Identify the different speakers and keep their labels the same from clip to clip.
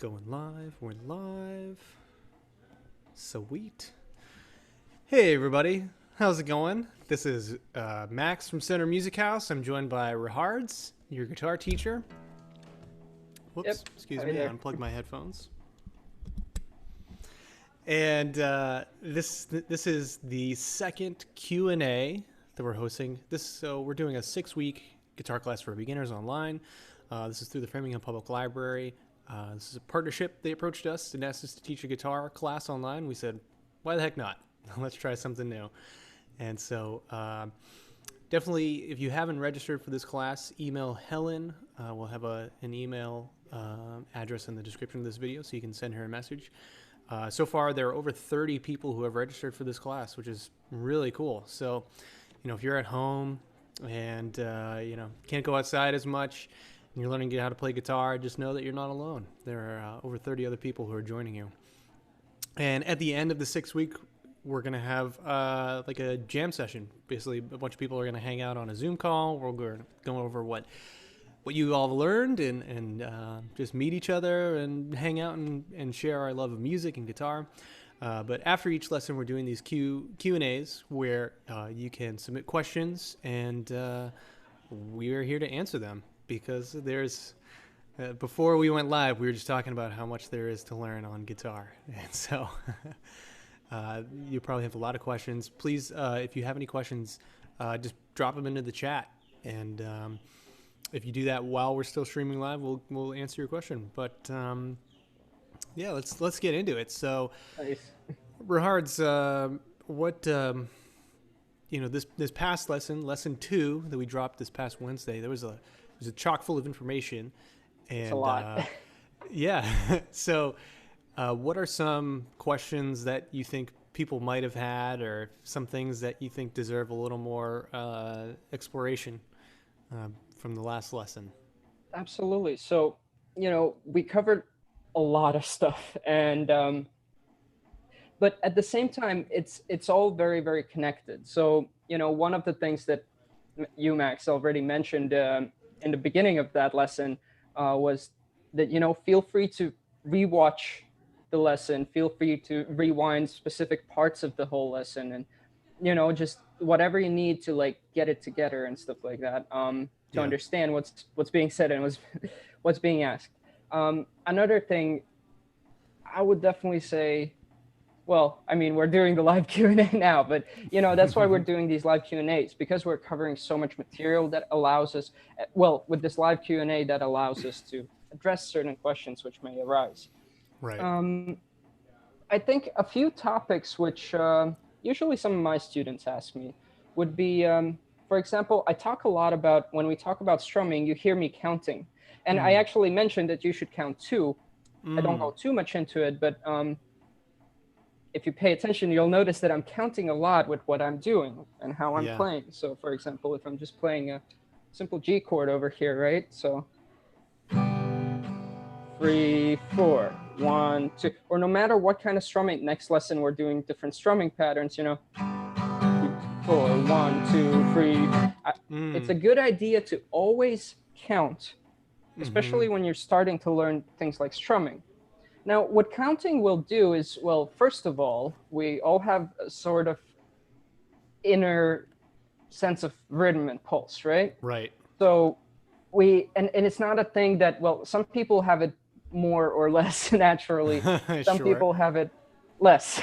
Speaker 1: Going live. We're live. Sweet. Hey, everybody. How's it going? This is Max from Center Music House. I'm joined by Rahards, your guitar teacher. Whoops.
Speaker 2: Yep.
Speaker 1: Excuse
Speaker 2: Hi
Speaker 1: me. I
Speaker 2: there.
Speaker 1: unplugged my headphones. And this is the second Q&A that we're hosting. So we're doing a 6-week guitar class for beginners online. This is through the Framingham Public Library. This is a partnership. They approached us and asked us to teach a guitar class online. We said, why the heck not? Let's try something new. And so definitely, if you haven't registered for this class, email Helen. We'll have an email address in the description of this video, so you can send her a message. So far, there are over 30 people who have registered for this class, which is really cool. So, if you're at home and, can't go outside as much, and you're learning how to play guitar, just know that you're not alone. There are over 30 other people who are joining you. And at the end of the 6 week, we're going to have like a jam session. Basically, a bunch of people are going to hang out on a Zoom call. We're going to go over what you all learned and just meet each other and hang out and share our love of music and guitar. But after each lesson, we're doing these Q&As where you can submit questions, and we are here to answer them. Because there's, before we went live, we were just talking about how much there is to learn on guitar. And so you probably have a lot of questions. Please, if you have any questions, just drop them into the chat. And if you do that while we're still streaming live, we'll answer your question. But yeah, let's get into it. So,
Speaker 2: Nice.
Speaker 1: Rahards, what this past lesson 2 that we dropped this past Wednesday, it was a chock full of information, and
Speaker 2: It's a lot.
Speaker 1: yeah. So, what are some questions that you think people might have had, or some things that you think deserve a little more exploration from the last lesson?
Speaker 2: Absolutely. So, we covered a lot of stuff, and but at the same time, it's all very, very connected. So, one of the things that you, Max, already mentioned in the beginning of that lesson was that feel free to rewatch the lesson, feel free to rewind specific parts of the whole lesson, and just whatever you need to like get it together and stuff like that, to understand what's being said and what's being asked. Another thing I would definitely say, well, I mean, we're doing the live Q&A now, but that's why we're doing these live Q&As, because we're covering so much material that allows us, well, with this live Q&A, that allows us to address certain questions which may arise.
Speaker 1: Right.
Speaker 2: I think a few topics which usually some of my students ask me would be, for example, I talk a lot about, when we talk about strumming, you hear me counting. And I actually mentioned that you should count 2. I don't go too much into it, but if you pay attention, you'll notice that I'm counting a lot with what I'm doing and how I'm playing. So for example, if I'm just playing a simple G chord over here, right? So 3, 4, 1, 2, or no matter what kind of strumming, next lesson we're doing different strumming patterns, 3, 4, 1, 2, 3. It's a good idea to always count, especially when you're starting to learn things like strumming. Now, what counting will do is, well, first of all, we all have a sort of inner sense of rhythm and pulse, right?
Speaker 1: Right.
Speaker 2: So and it's not a thing that, well, some people have it more or less naturally. Some people have it less.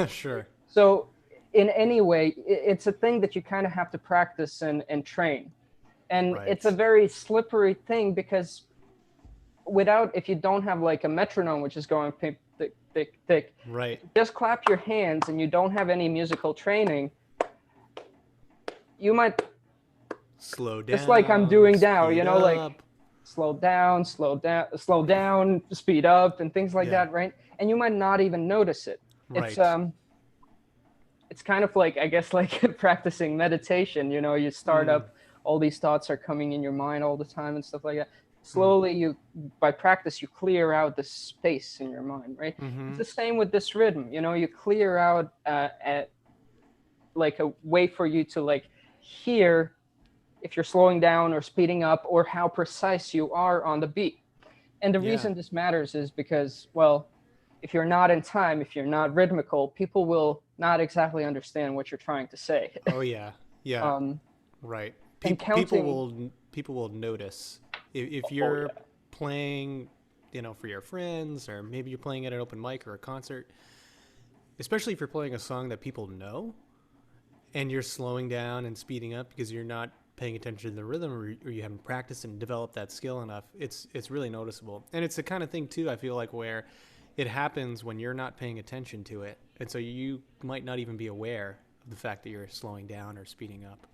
Speaker 1: Sure.
Speaker 2: So in any way, it's a thing that you kind of have to practice and train. And it's a very slippery thing, because if you don't have like a metronome, which is going thick, thick, thick,
Speaker 1: right,
Speaker 2: just clap your hands and you don't have any musical training, you might
Speaker 1: slow down,
Speaker 2: just like I'm doing now,
Speaker 1: up.
Speaker 2: like slow down, speed up, and things like that, right? And you might not even notice it.
Speaker 1: Right.
Speaker 2: It's kind of like, I guess, like practicing meditation. You start up, all these thoughts are coming in your mind all the time and stuff like that. Slowly, by practice, you clear out the space in your mind, right? It's the same with this rhythm. You clear out like a way for you to like hear if you're slowing down or speeding up, or how precise you are on the beat. And the
Speaker 1: Yeah.
Speaker 2: reason this matters is because, well, if you're not in time, if you're not rhythmical, people will not exactly understand what you're trying to say.
Speaker 1: Oh yeah. Yeah.
Speaker 2: um,
Speaker 1: Right.
Speaker 2: and counting.
Speaker 1: People will notice if
Speaker 2: Oh
Speaker 1: you're
Speaker 2: yeah,
Speaker 1: playing, for your friends, or maybe you're playing at an open mic or a concert, especially if you're playing a song that people know and you're slowing down and speeding up because you're not paying attention to the rhythm, or you haven't practiced and developed that skill enough. It's really noticeable. And it's the kind of thing too, I feel like, where it happens when you're not paying attention to it. And so you might not even be aware of the fact that you're slowing down or speeding up.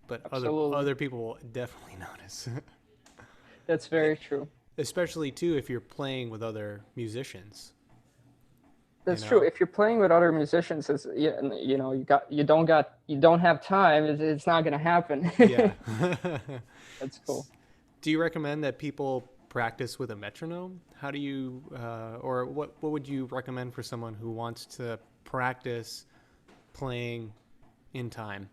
Speaker 1: But
Speaker 2: absolutely.
Speaker 1: other people will definitely notice.
Speaker 2: That's very true.
Speaker 1: Especially too if you're playing with other musicians, you
Speaker 2: That's true.
Speaker 1: know.
Speaker 2: If you're playing with other musicians, it's, you don't have time. It's not gonna happen.
Speaker 1: Yeah.
Speaker 2: That's cool.
Speaker 1: Do you recommend that people practice with a metronome? How do you, or what would you recommend for someone who wants to practice playing in time?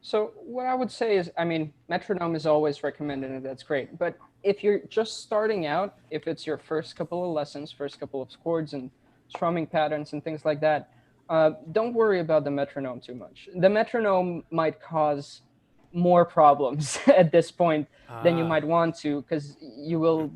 Speaker 2: So what I would say is, I mean, metronome is always recommended, and that's great. But if you're just starting out, if it's your first couple of lessons, first couple of chords and strumming patterns and things like that, don't worry about the metronome too much. The metronome might cause more problems at this point than you
Speaker 1: Ah,
Speaker 2: might want to, because you will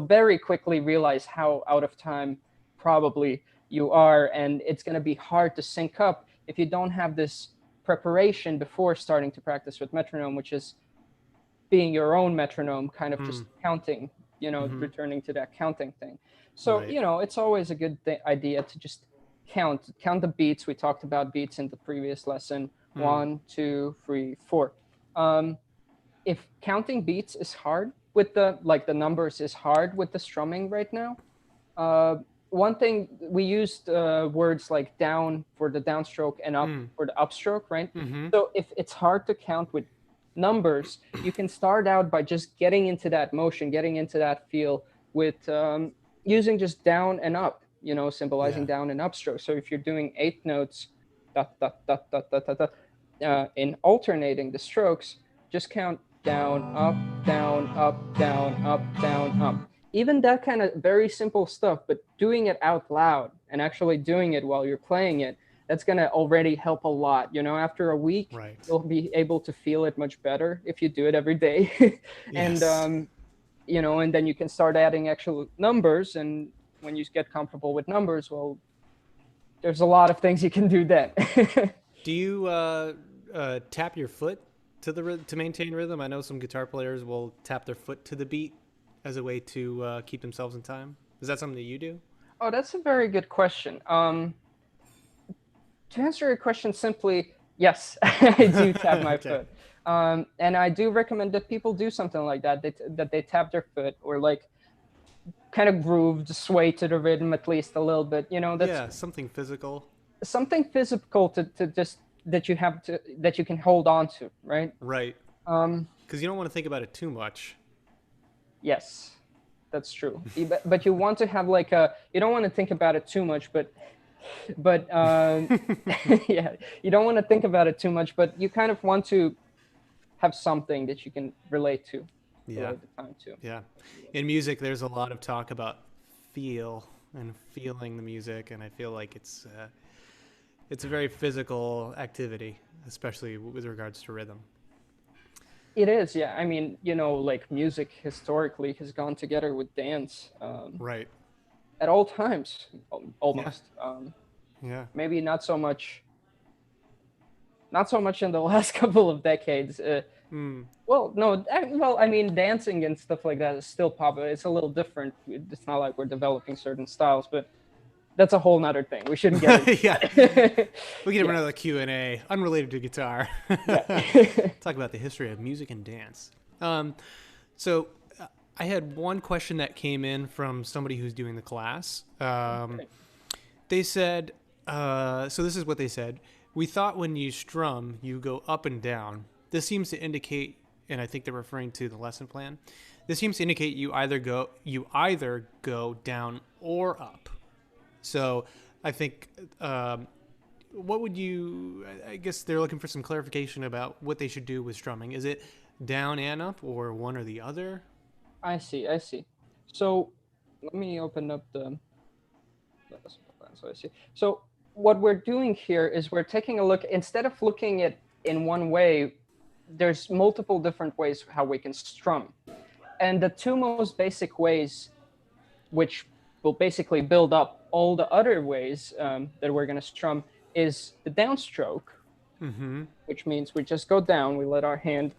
Speaker 2: very quickly realize how out of time probably you are, and it's going to be hard to sync up if you don't have this preparation before starting to practice with metronome, which is being your own metronome, kind of
Speaker 1: hmm,
Speaker 2: just counting,
Speaker 1: mm-hmm,
Speaker 2: returning to that counting thing. So,
Speaker 1: right.
Speaker 2: it's always a good idea to just count the beats. We talked about beats in the previous lesson.
Speaker 1: Mm,
Speaker 2: 1, 2, 3, 4. Um, if counting beats is hard with the numbers is hard with the strumming right now, uh, one thing we used words like down for the downstroke and up
Speaker 1: mm,
Speaker 2: for the upstroke, right?
Speaker 1: mm-hmm.
Speaker 2: So if it's hard to count with numbers, you can start out by just getting into that motion, getting into that feel with using just down and up, symbolizing
Speaker 1: Yeah.
Speaker 2: down and upstroke. So if you're doing 8 notes, dot, dot, dot, dot, dot, dot, dot, in alternating the strokes, just count down, up, down, up, down, up, down, up. Even that kind of very simple stuff, but doing it out loud and actually doing it while you're playing it, that's going to already help a lot. After a week,
Speaker 1: Right.
Speaker 2: you'll be able to feel it much better if you do it every day. and,
Speaker 1: Yes.
Speaker 2: and then you can start adding actual numbers. And when you get comfortable with numbers, well, there's a lot of things you can do then.
Speaker 1: Do you tap your foot to to maintain rhythm? I know some guitar players will tap their foot to the beat as a way to keep themselves in time. Is that something that you do?
Speaker 2: Oh, that's a very good question. To answer your question simply, yes, I do tap my
Speaker 1: Okay.
Speaker 2: foot. And I do recommend that people do something like that, that they tap their foot or like kind of groove, sway to the rhythm at least a little bit. That's
Speaker 1: Yeah, something physical.
Speaker 2: something physical to just that you can hold on to, right?
Speaker 1: Right.
Speaker 2: Um,
Speaker 1: Because you don't want to think about it too much.
Speaker 2: yes, that's true. But you want to have like you don't want to think about it too much, but yeah, you don't want to think about it too much, but you kind of want to have something that you can
Speaker 1: Yeah.
Speaker 2: relate the time to.
Speaker 1: Yeah. In music, there's a lot of talk about feel and feeling the music, and I feel like it's a very physical activity, especially with regards to rhythm.
Speaker 2: It is, yeah. I mean, like music historically has gone together with dance
Speaker 1: Right.
Speaker 2: at all times,
Speaker 1: Yeah.
Speaker 2: almost.
Speaker 1: Yeah.
Speaker 2: Maybe not so much in the last couple of decades.
Speaker 1: Mm.
Speaker 2: Well, no, well, I mean, dancing and stuff like that is still popular. It's a little different. It's not like we're developing certain styles, but that's a whole nother thing. We shouldn't get into
Speaker 1: Yeah.
Speaker 2: that.
Speaker 1: We can have
Speaker 2: Yeah,
Speaker 1: another Q&A unrelated to guitar.
Speaker 2: yeah.
Speaker 1: Talk about the history of music and dance. So I had one question that came in from somebody who's doing the class.
Speaker 2: Okay.
Speaker 1: They said, so this is what they said. We thought when you strum, you go up and down. This seems to indicate, and I think they're referring to the lesson plan. This seems to indicate you either go down or up. So I think, what would you? I guess they're looking for some clarification about what they should do with strumming. Is it down and up, or one or the other?
Speaker 2: I see. I see. So let me open up the lesson plan so I see. So what we're doing here is we're taking a look, instead of looking at in one way, there's multiple different ways how we can strum. And the two most basic ways, which will basically build up all the other ways that we're going to strum, is the downstroke, which means we just go down, we let our hand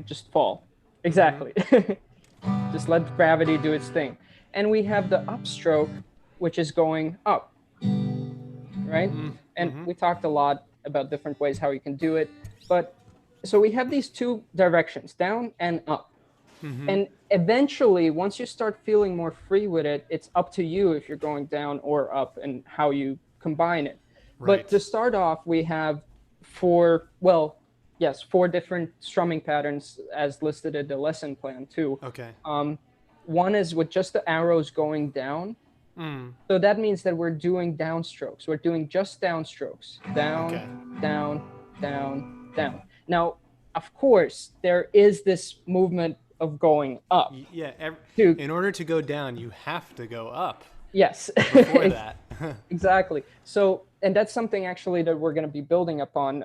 Speaker 2: just fall. Exactly. Just let gravity do its thing. And we have the upstroke, which is going up, right? And we talked a lot about different ways how you can do it. But so we have these two directions, down and up. And eventually, once you start feeling more free with it, it's up to you if you're going down or up and how you combine it.
Speaker 1: Right.
Speaker 2: But to start off, we have four different strumming patterns as listed in the lesson plan too.
Speaker 1: Okay.
Speaker 2: One is with just the arrows going down. So that means that we're doing downstrokes. We're doing just downstrokes. Down,
Speaker 1: Okay.
Speaker 2: down, down, down. Now, of course, there is this movement of going up.
Speaker 1: Yeah.
Speaker 2: to-
Speaker 1: In order to go down, you have to go up
Speaker 2: Yes.
Speaker 1: before that.
Speaker 2: Exactly. So, and that's something actually that we're going to be building upon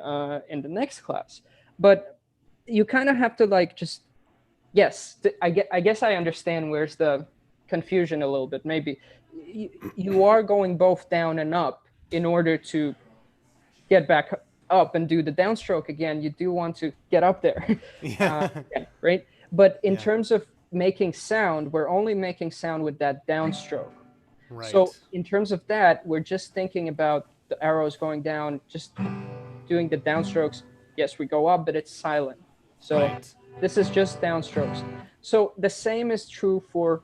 Speaker 2: in the next class. But you kind of have to like just, yes, I guess I understand where's the confusion a little bit. Maybe you are going both down and up in order to get back up and do the downstroke again. You do want to get up there,
Speaker 1: Yeah.
Speaker 2: again, right? But in terms of making sound, we're only making sound with that downstroke.
Speaker 1: Right.
Speaker 2: So in terms of that, we're just thinking about the arrows going down, just doing the downstrokes. Yes, we go up, but it's silent. So
Speaker 1: Right.
Speaker 2: this is just downstrokes. So the same is true for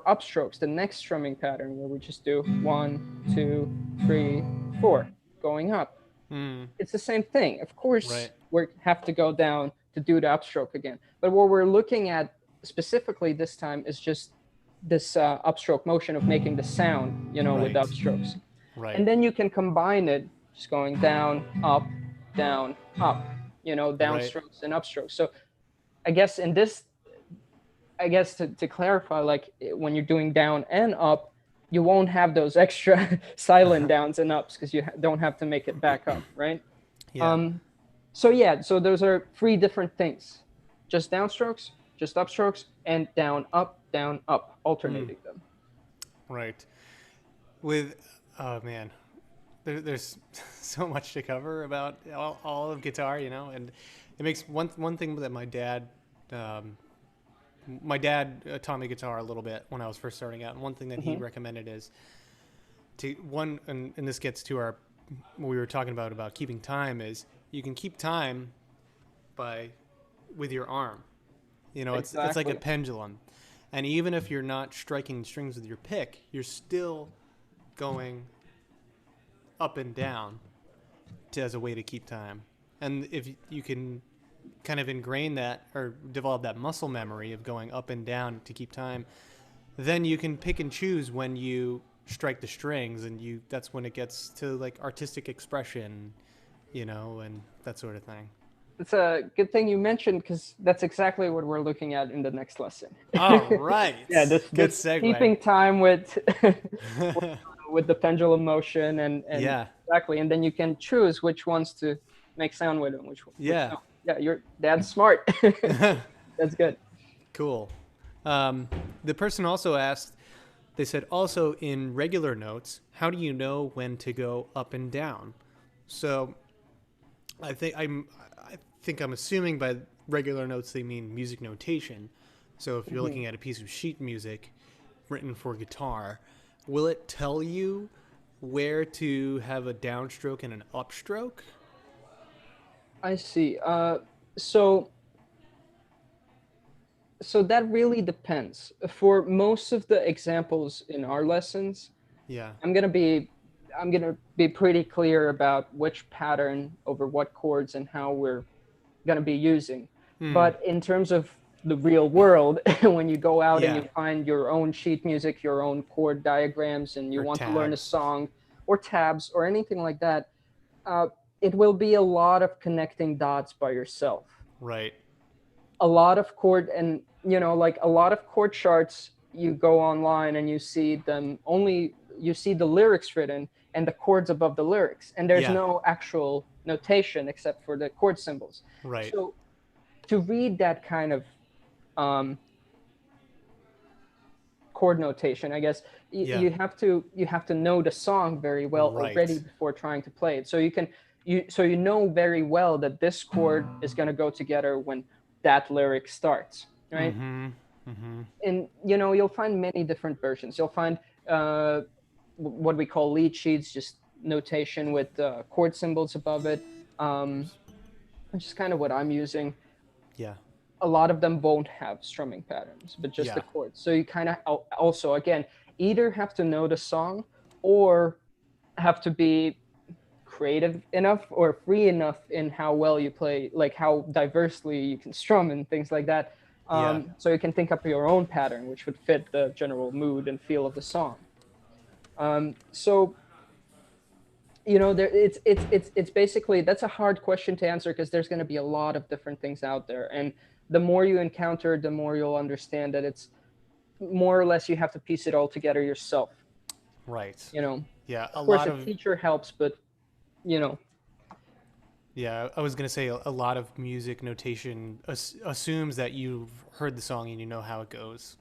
Speaker 2: upstrokes, the next strumming pattern where we just do 1, 2, 3, 4, going up. It's the same thing. Of course,
Speaker 1: Right.
Speaker 2: we have to go down to do the upstroke again. But what we're looking at specifically this time is just this upstroke motion of making the sound, with
Speaker 1: Right.
Speaker 2: upstrokes.
Speaker 1: Right.
Speaker 2: And then you can combine it, just going down, up, downstrokes and upstrokes. So I guess to clarify, like when you're doing down and up, you won't have those extra silent downs and ups because you don't have to make it back up, right?
Speaker 1: Yeah.
Speaker 2: So those are three different things: just downstrokes, just upstrokes, and down, up, alternating them.
Speaker 1: Right. With, oh man, there's so much to cover about all of guitar, and it makes one thing that my dad taught me guitar a little bit when I was first starting out, and one thing that he recommended is and this gets to what we were talking about keeping time, is you can keep time with your arm. It's like a pendulum, and even if you're not striking strings with your pick, you're still going up and down as a way to keep time. And if you can kind of ingrain that or develop that muscle memory of going up and down to keep time, then you can pick and choose when you strike the strings, and that's when it gets to like artistic expression, and that sort of thing.
Speaker 2: It's a good thing you mentioned, because that's exactly what we're looking at in the next lesson.
Speaker 1: Oh, right.
Speaker 2: Yeah,
Speaker 1: Good
Speaker 2: this
Speaker 1: segue.
Speaker 2: keeping time with with the pendulum motion and
Speaker 1: Yeah.
Speaker 2: exactly, and then you can choose which ones to make sound with and which
Speaker 1: Yeah.
Speaker 2: yeah, your dad's smart. That's good.
Speaker 1: Cool. The person also asked, they said, also in regular notes, how do you know when to go up and down? So I think I'm assuming by regular notes they mean music notation. So if you're looking at a piece of sheet music written for guitar, will it tell you where to have a downstroke and an upstroke?
Speaker 2: I see. So that really depends. For most of the examples in our lessons,
Speaker 1: Yeah.
Speaker 2: I'm gonna be pretty clear about which pattern over what chords and how we're gonna be using. But in terms of the real world, when you go out and you find your own sheet music, your own chord diagrams, and you want to learn a song or tabs or anything like that, it will be a lot of connecting dots by yourself.
Speaker 1: Right.
Speaker 2: A lot of chord, and like a lot of chord charts, you go online and you see them only, you see the lyrics written and the chords above the lyrics, and there's
Speaker 1: Yeah.
Speaker 2: no actual notation except for the chord symbols.
Speaker 1: Right.
Speaker 2: So to read that kind of um, chord notation, I guess
Speaker 1: Yeah.
Speaker 2: you have to know the song very well already
Speaker 1: Right.
Speaker 2: before trying to play it. So you know very well that this chord is going to go together when that lyric starts, right?
Speaker 1: Mm-hmm. Mm-hmm.
Speaker 2: And you'll find many different versions. You'll find uh, what we call lead sheets, just notation with chord symbols above it, which is kind of what I'm using.
Speaker 1: Yeah.
Speaker 2: A lot of them won't have strumming patterns, but just the
Speaker 1: Yeah.
Speaker 2: chords. So you kind of also, again, either have to know the song or have to be creative enough or free enough in how well you play, like how diversely you can strum and things like that.
Speaker 1: Yeah.
Speaker 2: So you can think up your own pattern, which would fit the general mood and feel of the song. So there it's basically, that's a hard question to answer because there's going to be a lot of different things out there, and the more you encounter, the more you'll understand that it's more or less you have to piece it all together yourself.
Speaker 1: Right.
Speaker 2: you know
Speaker 1: Yeah. A
Speaker 2: of course
Speaker 1: lot
Speaker 2: a
Speaker 1: of
Speaker 2: teacher helps, but you know
Speaker 1: Yeah, I was gonna say a lot of music notation assumes that you've heard the song and you know how it goes.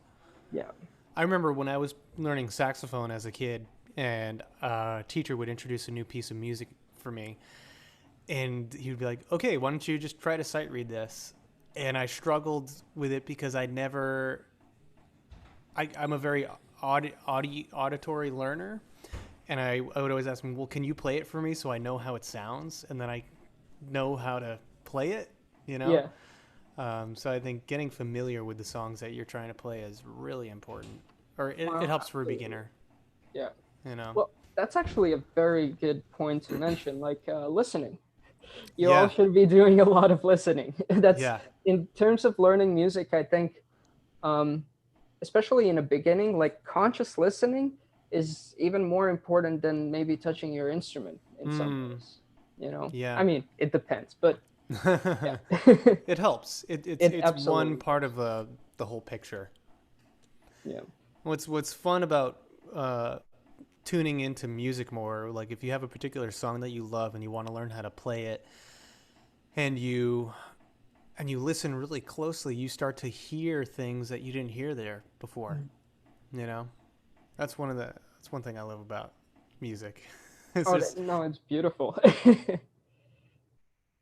Speaker 2: yeah.
Speaker 1: I remember when I was learning saxophone as a kid, and a teacher would introduce a new piece of music for me, and he would be like, "Okay, why don't you just try to sight read this?" And I struggled with it because I'm a very auditory learner, and I would always ask him, "Well, can you play it for me so I know how it sounds, and then I know how to play it?" You know.
Speaker 2: Yeah.
Speaker 1: So I think getting familiar with the songs that you're trying to play is really important, or it helps for a
Speaker 2: Absolutely.
Speaker 1: beginner.
Speaker 2: Yeah.
Speaker 1: You know.
Speaker 2: Well, that's actually a very good point to mention, like listening. You all
Speaker 1: Yeah.
Speaker 2: should be doing a lot of listening. That's,
Speaker 1: Yeah.
Speaker 2: in terms of learning music, I think, um, especially in the beginning, like conscious listening is even more important than maybe touching your instrument in some
Speaker 1: Mm.
Speaker 2: ways. I
Speaker 1: Yeah.
Speaker 2: mean, it depends, but yeah.
Speaker 1: It helps. It's
Speaker 2: It
Speaker 1: it's one
Speaker 2: absolutely
Speaker 1: part of
Speaker 2: does.
Speaker 1: the whole picture.
Speaker 2: Yeah.
Speaker 1: What's fun about uh, tuning into music more, like if you have a particular song that you love and you want to learn how to play it, and you listen really closely, you start to hear things that you didn't hear there before. You know, that's one thing I love about music. It's
Speaker 2: Oh,
Speaker 1: just
Speaker 2: no, it's beautiful.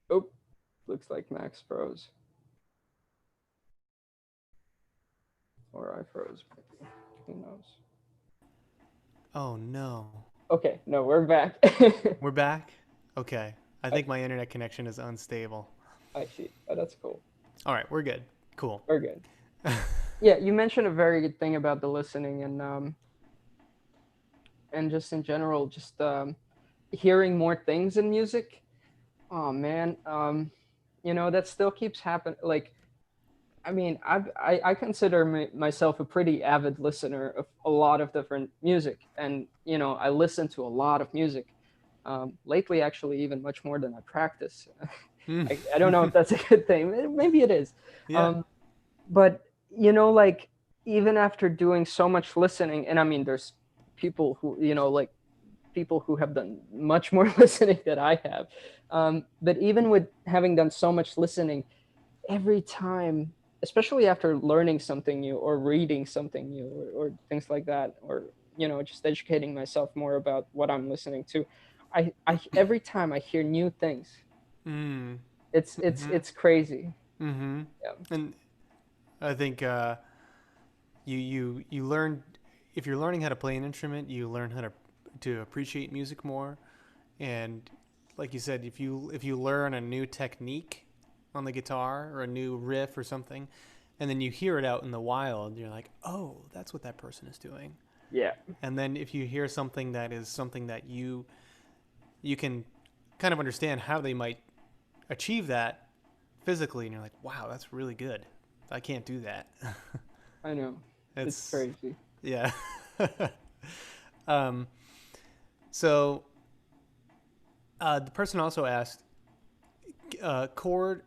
Speaker 2: Oh, looks like Max froze, or I froze. Who knows?
Speaker 1: oh no,
Speaker 2: Okay, no, we're back.
Speaker 1: we're back. Okay, I
Speaker 2: I
Speaker 1: think my internet connection is unstable.
Speaker 2: I see. Oh, that's cool.
Speaker 1: All right, we're good. Cool.
Speaker 2: We're good. Yeah, you mentioned a very good thing about the listening, and just in general, just hearing more things in music. Oh man, that still keeps happening. Like, I mean, I consider myself a pretty avid listener of a lot of different music, and I listen to a lot of music. Lately, actually, even much more than I practice. I don't know if that's a good thing. Maybe it is.
Speaker 1: Yeah.
Speaker 2: Um, but like, even after doing so much listening, and I mean, there's people who like people who have done much more listening than I have. But even with having done so much listening, every time, especially after learning something new or reading something new, or things like that, or just educating myself more about what I'm listening to, I every time I hear new things,
Speaker 1: Mm. Mm-hmm.
Speaker 2: it's crazy.
Speaker 1: Mm-hmm.
Speaker 2: Yeah.
Speaker 1: And I think you learn, if you're learning how to play an instrument, you learn how to appreciate music more. And like you said, if you learn a new technique on the guitar or a new riff or something, and then you hear it out in the wild, you're like, oh, that's what that person is doing.
Speaker 2: Yeah.
Speaker 1: And then if you hear something that is something that you can kind of understand how they might achieve that physically, and you're like, wow, that's really good. I can't do that.
Speaker 2: I know. It's
Speaker 1: It's
Speaker 2: crazy.
Speaker 1: yeah. um, so the person also asked, chord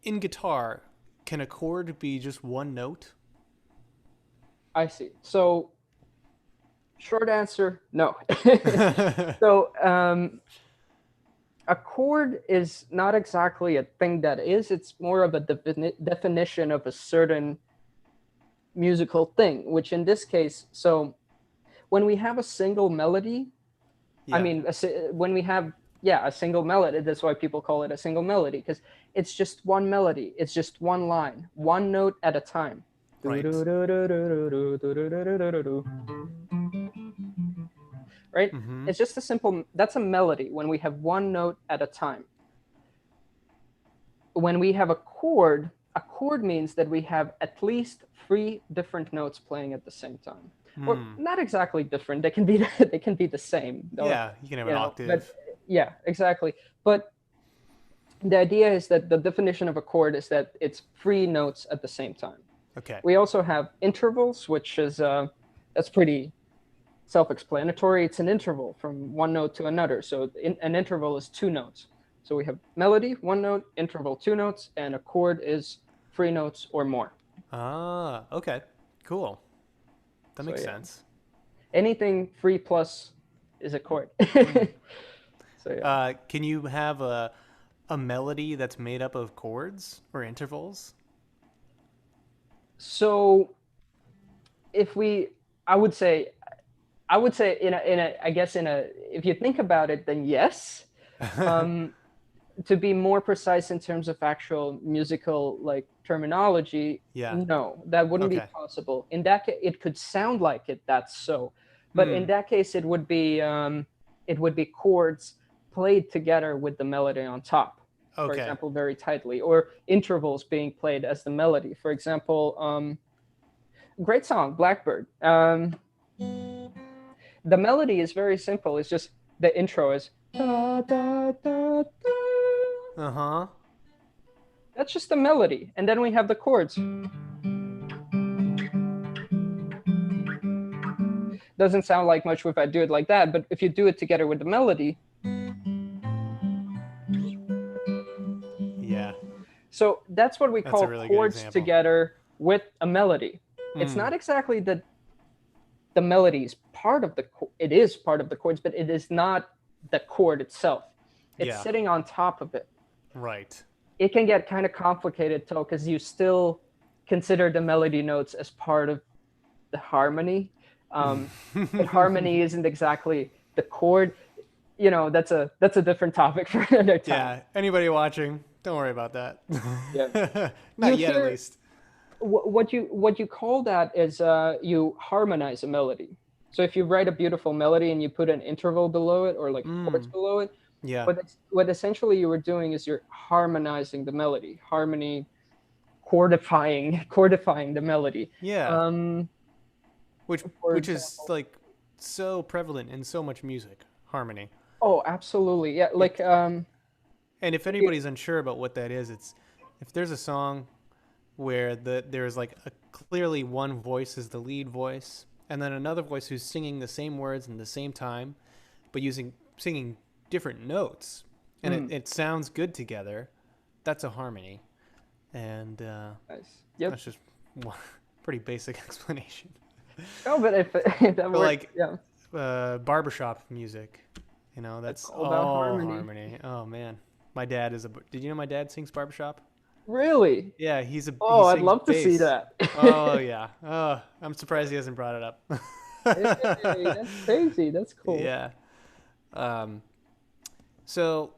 Speaker 1: in guitar. can a chord be just one note?
Speaker 2: I see. So short answer, no. So a chord is not exactly a thing that is. It's more of a definition of a certain musical thing, which in this case, so when we have a single melody, I
Speaker 1: Yeah.
Speaker 2: mean, when we have, yeah, a single melody, that's why people call it a single melody, because it's just one melody. It's just one line, one note at a time.
Speaker 1: Right.
Speaker 2: Right?
Speaker 1: Mm-hmm.
Speaker 2: It's just a simple, that's a melody when we have one note at a time. When we have a chord means that we have at least 3 different notes playing at the same time. Or not exactly different. They can be they can be the same.
Speaker 1: Yeah, you can have an octave.
Speaker 2: But yeah, exactly. But the idea is that the definition of a chord is that it's 3 notes at the same time.
Speaker 1: Okay.
Speaker 2: We also have intervals, which is that's pretty self-explanatory. It's an interval from one note to another. So an interval is 2 notes. So we have melody, 1 note, interval, 2 notes, and a chord is 3 notes or more.
Speaker 1: Ah, okay. Cool. That makes sense.
Speaker 2: Anything 3 plus is a chord. So yeah.
Speaker 1: Can you have a melody that's made up of chords or intervals?
Speaker 2: So if we, I would say I guess if you think about it, then yes. To be more precise in terms of actual musical like terminology,
Speaker 1: Yeah.
Speaker 2: no, that wouldn't be
Speaker 1: Okay.
Speaker 2: possible. In that case, it could sound like it. That's so, but in that case, it would be chords played together with the melody on top. For
Speaker 1: Okay.
Speaker 2: example, very tightly, or intervals being played as the melody. For example, great song, Blackbird. The melody is very simple. It's just the intro is da, da, da, da.
Speaker 1: Uh-huh.
Speaker 2: That's just the melody. And then we have the chords. Doesn't sound like much if I do it like that, but if you do it together with the melody.
Speaker 1: Yeah.
Speaker 2: So that's what we
Speaker 1: That's a
Speaker 2: call
Speaker 1: really good
Speaker 2: chords
Speaker 1: example.
Speaker 2: together with a melody. It's not exactly that the melody is part of it is part of the chords, but it is not the chord itself. It's sitting on top of it.
Speaker 1: Right.
Speaker 2: It can get kind of complicated though, because you still consider the melody notes as part of the harmony. But harmony isn't exactly the chord. You know, that's a different topic for another time.
Speaker 1: Yeah. Anybody watching, don't worry about that.
Speaker 2: Yeah.
Speaker 1: Not yet, at least.
Speaker 2: What you call that is you harmonize a melody. So if you write a beautiful melody and you put an interval below it or like chords below it,
Speaker 1: Yeah.
Speaker 2: what essentially you were doing is you're harmonizing the melody, harmony, chordifying the melody.
Speaker 1: Yeah. Which
Speaker 2: example,
Speaker 1: is like so prevalent in so much music, harmony.
Speaker 2: Oh, absolutely. Yeah, like
Speaker 1: And if anybody's unsure about what that is, it's if there's a song where there's like clearly one voice is the lead voice, and then another voice who's singing the same words in the same time, but singing different notes, and it sounds good together. That's a harmony, and
Speaker 2: nice. Yep.
Speaker 1: that's just one pretty basic explanation.
Speaker 2: Oh, but if that
Speaker 1: But
Speaker 2: works,
Speaker 1: like
Speaker 2: yeah.
Speaker 1: barbershop music, that's
Speaker 2: all about
Speaker 1: all
Speaker 2: harmony.
Speaker 1: Oh man, my dad is did you know my dad sings barbershop?
Speaker 2: Really?
Speaker 1: Yeah,
Speaker 2: Oh,
Speaker 1: he
Speaker 2: I'd
Speaker 1: sings
Speaker 2: love to
Speaker 1: bass.
Speaker 2: see that.
Speaker 1: Oh yeah. Oh, I'm surprised he hasn't brought it up.
Speaker 2: Hey, that's crazy. That's cool.
Speaker 1: Yeah. So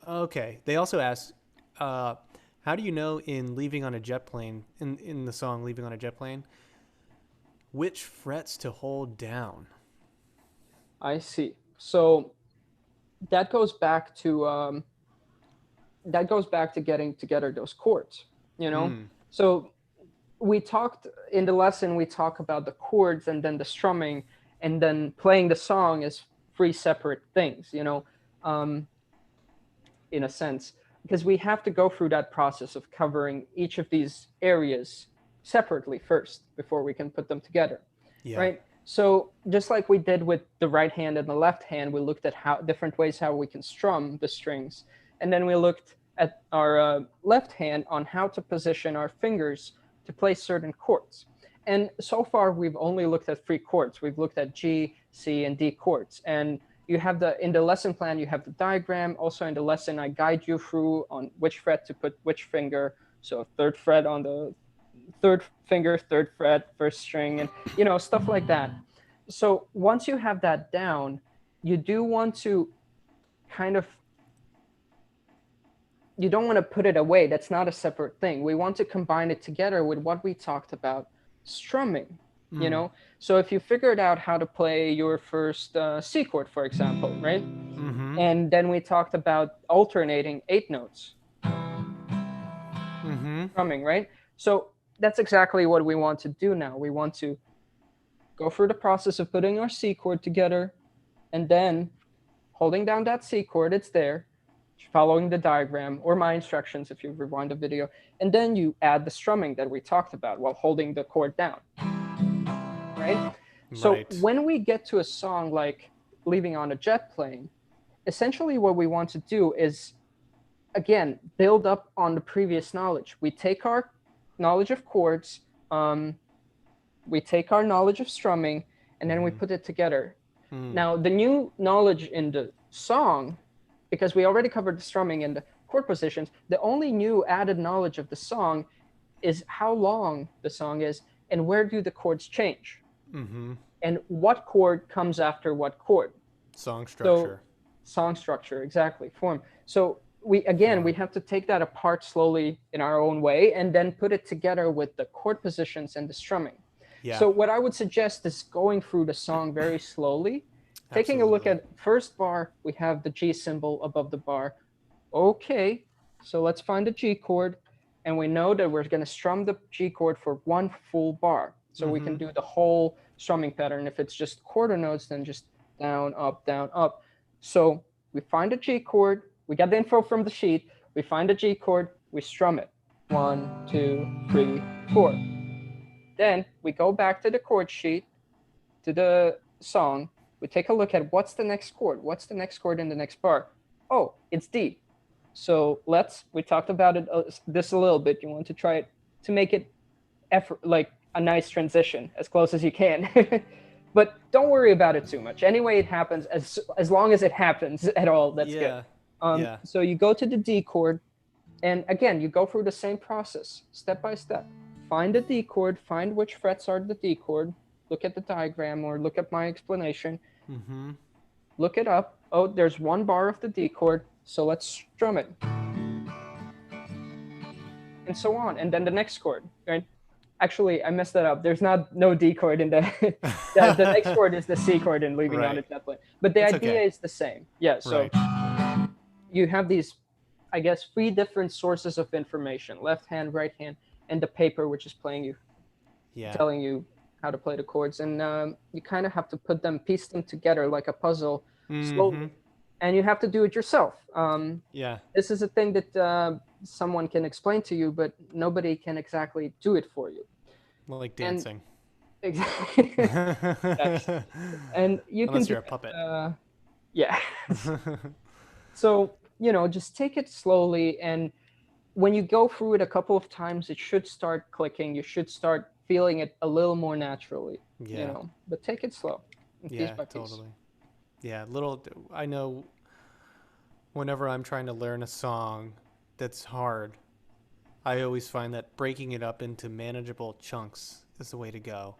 Speaker 1: okay. They also asked, how do you know in Leaving on a Jet Plane, in the song Leaving on a Jet Plane, which frets to hold down?
Speaker 2: I see. So that goes back to getting together those chords, So we talked in the lesson, we talk about the chords and then the strumming and then playing the song as 3 separate things, in a sense, because we have to go through that process of covering each of these areas separately first before we can put them together.
Speaker 1: Yeah.
Speaker 2: Right? So just like we did with the right hand and the left hand, we looked at different ways how we can strum the strings. And then we looked at our left hand on how to position our fingers to play certain chords. And so far, we've only looked at 3 chords. We've looked at G, C, and D chords. And you have in the lesson plan, you have the diagram. Also in the lesson, I guide you through on which fret to put which finger. So 3rd fret on the 3rd finger, 3rd fret, 1st string, and stuff like that. So once you have that down, you do want to you don't want to put it away. That's not a separate thing. We want to combine it together with what we talked about, strumming. So if you figured out how to play your first C chord, for example, right? And then we talked about alternating 8 notes, strumming, right? So that's exactly what we want to do now. We want to go through the process of putting our C chord together, and then holding down that C chord, it's there, following the diagram or my instructions if you rewind the video, and then you add the strumming that we talked about while holding the chord down, right? So when we get to a song like Leaving on a Jet Plane, essentially what we want to do is, again, build up on the previous knowledge. We take our knowledge of chords, we take our knowledge of strumming, and then we put it together. Now, the new knowledge in the song, because we already covered the strumming and the chord positions, the only new added knowledge of the song is how long the song is and where do the chords change, and what chord comes after what chord.
Speaker 1: Song structure.
Speaker 2: So, song structure, exactly, form. So we have to take that apart slowly in our own way and then put it together with the chord positions and the strumming. So what I would suggest is going through the song very slowly, taking a look at first bar, we have the G symbol above the bar. Okay, so let's find the G chord, and we know that we're going to strum the G chord for 1 full bar. So we can do the whole strumming pattern. If it's just quarter notes, then just down, up, down, up. So we find a G chord, we get the info from the sheet, we find a G chord, we strum it. 1, 2, 3, 4. Then we go back to the chord sheet, to the song. We take a look at what's the next chord. What's the next chord in the next bar? Oh, it's D. So we talked about it this a little bit. You want to try it to make it like a nice transition as close as you can. But don't worry about it too much. Anyway, it happens as long as it happens at all. That's good. So you go to the D chord, and again, you go through the same process, step by step. Find the D chord, find which frets are the D chord, look at the diagram or look at my explanation, look it up. Oh, there's 1 bar of the D chord, so let's strum it. And so on. And then the next chord, right? Actually, I messed that up. There's no D chord in the next chord is the C chord in Leaving on a Jet Plane. But the idea is the same. Yeah, so you have these, I guess, 3 different sources of information, left hand, right hand, and the paper, which is telling you how to play the chords. And you kind of have to piece them together like a puzzle slowly. And you have to do it yourself. This is a thing that someone can explain to you, but nobody can exactly do it for you.
Speaker 1: Like dancing.
Speaker 2: Exactly. And you
Speaker 1: Unless
Speaker 2: can
Speaker 1: you're a puppet.
Speaker 2: So, just take it slowly, and when you go through it a couple of times, it should start clicking. You should start feeling it a little more naturally, but take it slow, piece by piece.
Speaker 1: Totally. Yeah, I know whenever I'm trying to learn a song that's hard, I always find that breaking it up into manageable chunks is the way to go.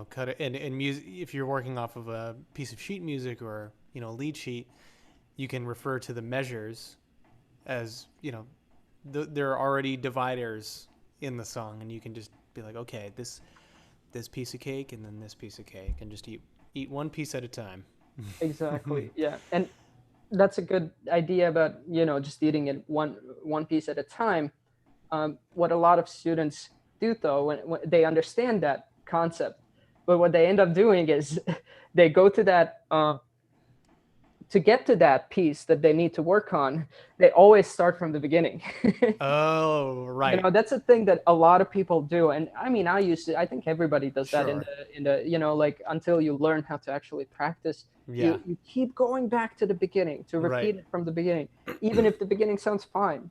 Speaker 1: Cut it, and music, if you're working off of a piece of sheet music or, lead sheet, you can refer to the measures as, there are already dividers in the song, and you can just be like, okay, this piece of cake and then this piece of cake, and just eat one piece at a time.
Speaker 2: Exactly. Yeah. And that's a good idea about, just eating it one piece at a time. What a lot of students do, though, when they understand that concept, but what they end up doing is they go to that to get to that piece that they need to work on, they always start from the beginning.
Speaker 1: Oh, right.
Speaker 2: That's a thing that a lot of people do. And I mean, I think everybody does that
Speaker 1: Sure.
Speaker 2: in the, like, until you learn how to actually practice,
Speaker 1: Yeah.
Speaker 2: you keep going back to the beginning to
Speaker 1: Right.
Speaker 2: repeat it from the beginning, even if the beginning sounds fine.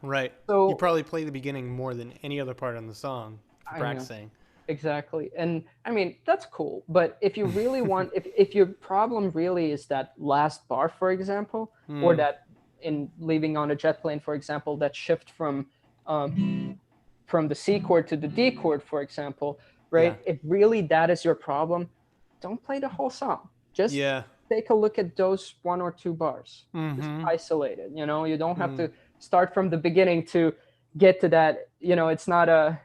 Speaker 1: Right. You
Speaker 2: So
Speaker 1: probably play the beginning more than any other part on the song for
Speaker 2: I know.
Speaker 1: practicing.
Speaker 2: Exactly. And I mean, that's cool. But if you really want, if your problem really is that last bar, for example, or
Speaker 1: Hmm.
Speaker 2: that in Leaving on a Jet Plane, for example, that shift from the C chord to the D chord, for example,
Speaker 1: Yeah.
Speaker 2: right? If really that is your problem, don't play the whole song. Just
Speaker 1: Yeah.
Speaker 2: take a look at those 1 or 2 bars. Just
Speaker 1: Mm-hmm.
Speaker 2: isolate it. You don't have
Speaker 1: Mm.
Speaker 2: to start from the beginning to get to that. It's not a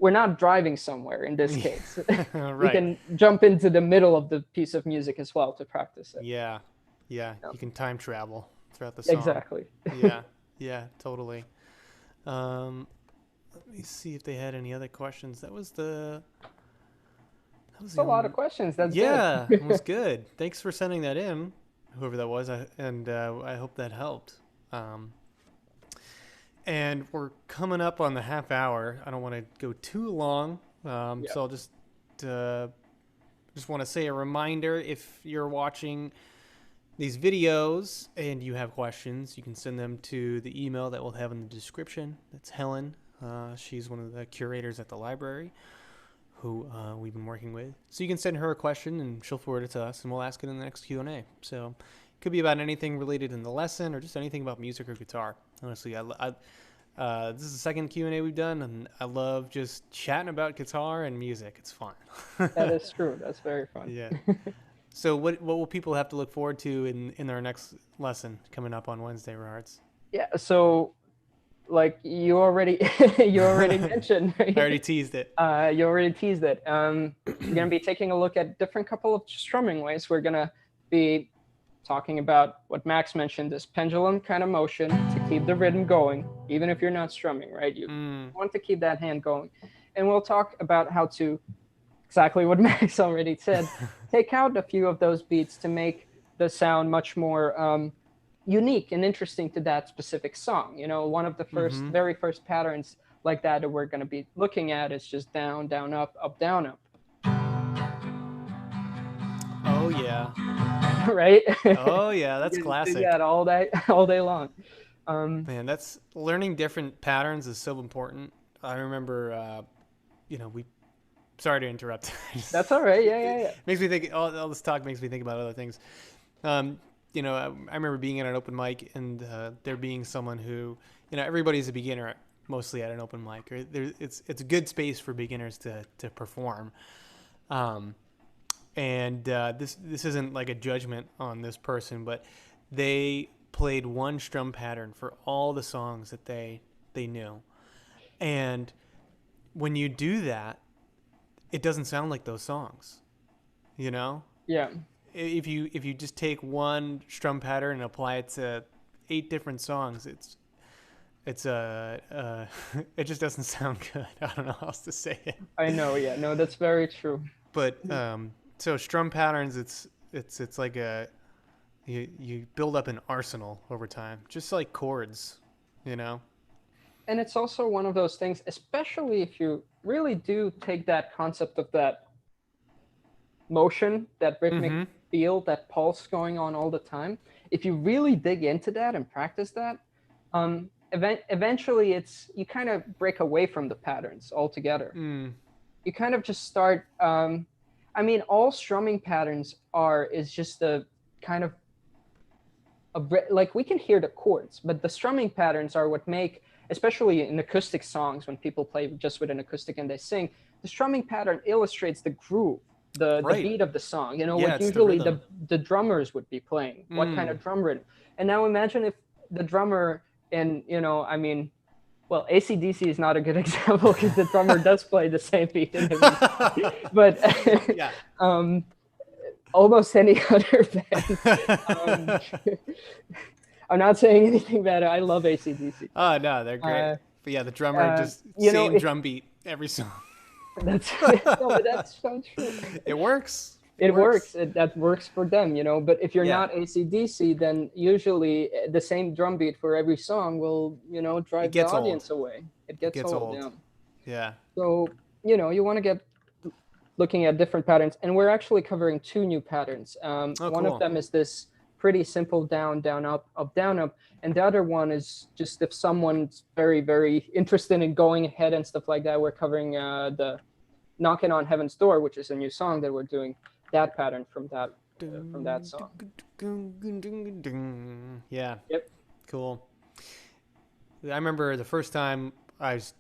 Speaker 2: we're not driving somewhere in this case. We
Speaker 1: Right.
Speaker 2: can jump into the middle of the piece of music as well to practice it.
Speaker 1: Yeah. Yeah.
Speaker 2: Yeah,
Speaker 1: You can time travel throughout the song.
Speaker 2: exactly.
Speaker 1: Yeah. Yeah. Totally. Um, Let me see if they had any other questions. That was
Speaker 2: It's
Speaker 1: the
Speaker 2: a lot of
Speaker 1: only.
Speaker 2: questions. That's good.
Speaker 1: Yeah, it was good. Thanks for sending that in, whoever that was, and I hope that helped. Um, and we're coming up on the half hour. I don't want to go too long,
Speaker 2: Yeah.
Speaker 1: so I'll just want to say a reminder: if you're watching these videos and you have questions, you can send them to the email that we'll have in the description. That's Helen. She's one of the curators at the library who we've been working with. So you can send her a question and she'll forward it to us and we'll ask it in the next Q&A. So it could be about anything related in the lesson or just anything about music or guitar. Honestly, this is the second Q&A we've done and I love just chatting about guitar and music. It's fun.
Speaker 2: That is true. That's very fun.
Speaker 1: Yeah. So what will people have to look forward to in our next lesson coming up on Wednesday, Rohards?
Speaker 2: Yeah. So, like you already mentioned,
Speaker 1: I already
Speaker 2: right?
Speaker 1: teased it.
Speaker 2: You already teased it. We're gonna be taking a look at different couple of strumming ways. We're gonna be talking about what Max mentioned, this pendulum kind of motion to keep the rhythm going, even if you're not strumming, right? You
Speaker 1: Mm.
Speaker 2: want to keep that hand going. And we'll talk about how to, exactly what Max already said, take out a few of those beats to make the sound much more unique and interesting to that specific song. One of the
Speaker 1: Mm-hmm.
Speaker 2: very first patterns like that we're going to be looking at is just down, down, up, down, up.
Speaker 1: Oh yeah.
Speaker 2: Right?
Speaker 1: Oh yeah,
Speaker 2: You
Speaker 1: that's
Speaker 2: can do
Speaker 1: classic.
Speaker 2: that all day long.
Speaker 1: Man, that's learning different patterns is so important. I remember, we. Sorry to interrupt.
Speaker 2: That's all right. Yeah, yeah,
Speaker 1: It
Speaker 2: yeah.
Speaker 1: makes me think. All this talk makes me think about other things. Um, I remember being at an open mic and there being someone who, everybody's a beginner mostly at an open mic. Or it's a good space for beginners to perform. Um, and this isn't like a judgment on this person, but they played one strum pattern for all the songs that they knew, and when you do that, it doesn't sound like those songs. You know,
Speaker 2: Yeah.
Speaker 1: if you just take one strum pattern and apply it to 8 different songs, it's it just doesn't sound good. I don't know how else to say it.
Speaker 2: I know. Yeah. No, that's very true.
Speaker 1: But so strum patterns, it's like you build up an arsenal over time, just like chords, you know.
Speaker 2: And it's also one of those things, especially if you really do take that concept of that motion, that rhythmic
Speaker 1: Mm-hmm.
Speaker 2: feel, that pulse going on all the time. If you really dig into that and practice that, eventually you kind of break away from the patterns altogether.
Speaker 1: Mm.
Speaker 2: You kind of just start. I mean, all strumming patterns is just a kind of like we can hear the chords, but the strumming patterns are what make, especially in acoustic songs when people play just with an acoustic and they sing, the strumming pattern illustrates the groove, the
Speaker 1: Right.
Speaker 2: beat of the song.
Speaker 1: Yeah,
Speaker 2: What
Speaker 1: it's the
Speaker 2: usually
Speaker 1: rhythm.
Speaker 2: the drummers would be playing, what kind
Speaker 1: Mm.
Speaker 2: of drum rhythm. And now imagine if the drummer in, I mean, well, AC/DC is not a good example because the drummer does play the same beat in every song. But
Speaker 1: Yeah.
Speaker 2: almost any other band. Um, I'm not saying anything bad. I love AC/DC.
Speaker 1: Oh no, they're great.
Speaker 2: Uh,
Speaker 1: But yeah, the drummer just same
Speaker 2: if
Speaker 1: drum beat every song.
Speaker 2: that's no, but that's so true.
Speaker 1: It works.
Speaker 2: it works. That works for them, But if you're
Speaker 1: Yeah.
Speaker 2: not AC/DC, then usually the same drum beat for every song will,
Speaker 1: It
Speaker 2: drive the
Speaker 1: gets old.
Speaker 2: audience away. It
Speaker 1: It
Speaker 2: gets
Speaker 1: gets
Speaker 2: old,
Speaker 1: old.
Speaker 2: yeah.
Speaker 1: Yeah.
Speaker 2: So, you want to get looking at different patterns, and we're actually covering two new patterns.
Speaker 1: Oh,
Speaker 2: One of
Speaker 1: cool.
Speaker 2: them is this pretty simple down, down, up, up, down, up, and the other one is just if someone's very, very interested in going ahead and stuff like that. We're covering the "Knocking on Heaven's Door," which is a new song that we're doing that pattern from that song.
Speaker 1: Yeah.
Speaker 2: Yep.
Speaker 1: Cool. I remember the first time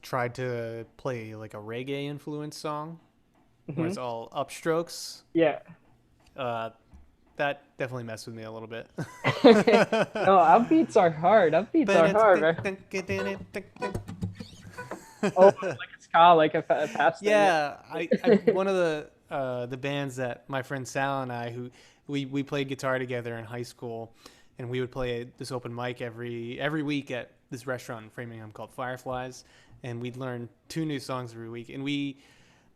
Speaker 1: tried to play like a reggae influenced song where it's all upstrokes.
Speaker 2: Yeah.
Speaker 1: That definitely messed with me a little bit.
Speaker 2: No, upbeats are hard. Upbeats are hard, right? Oh, like a ska, like a fast thing.
Speaker 1: Yeah, I one of the bands that my friend Sal and I, who we played guitar together in high school, and we would play this open mic every week at this restaurant in Framingham called Fireflies, and we'd learn 2 new songs every week, and we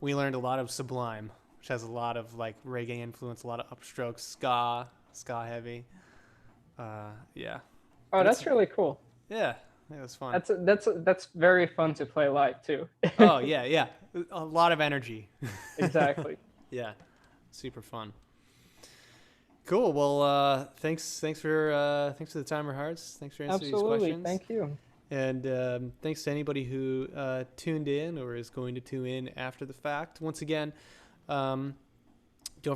Speaker 1: learned a lot of Sublime, which has a lot of like reggae influence, a lot of upstrokes, ska heavy. Yeah.
Speaker 2: Oh,
Speaker 1: But
Speaker 2: that's really cool.
Speaker 1: yeah, it was fun.
Speaker 2: That's very fun to play live too.
Speaker 1: Oh yeah, a lot of energy.
Speaker 2: Exactly.
Speaker 1: Yeah, super fun. Cool. Well, thanks for the timer hearts. Thanks for answering these
Speaker 2: Absolutely.
Speaker 1: questions.
Speaker 2: Thank you.
Speaker 1: And thanks to anybody who tuned in or is going to tune in after the fact. Once again, don't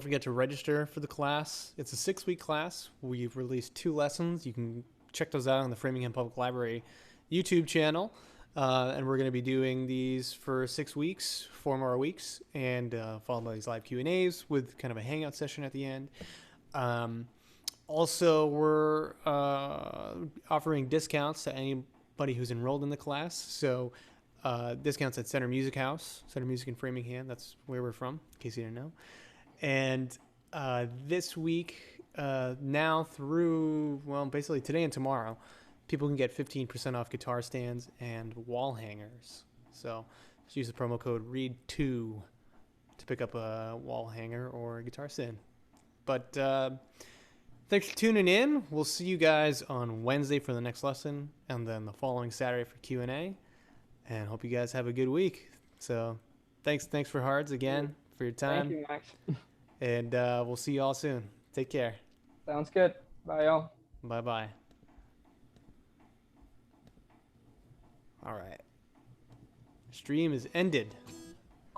Speaker 1: forget to register for the class. It's a 6-week class. We've released 2 lessons. You can check those out on the Framingham Public Library YouTube channel. And we're going to be doing these for 6 weeks, 4 more weeks, and followed by these live Q&As with kind of a hangout session at the end. Also, we're offering discounts to anybody who's enrolled in the class. So discounts at Center Music House, Center Music in Framingham. That's where we're from, in case you didn't know. And this week, now through, well, basically today and tomorrow, people can get 15% off guitar stands and wall hangers. So just use the promo code READ2 to pick up a wall hanger or a guitar stand. But thanks for tuning in. We'll see you guys on Wednesday for the next lesson, and then the following Saturday for Q&A. And hope you guys have a good week. So thanks for Hards again for your time.
Speaker 2: Thank you, Max.
Speaker 1: And we'll see you all soon. Take care.
Speaker 2: Sounds good. Bye, y'all.
Speaker 1: Bye-bye. All right. Stream is ended.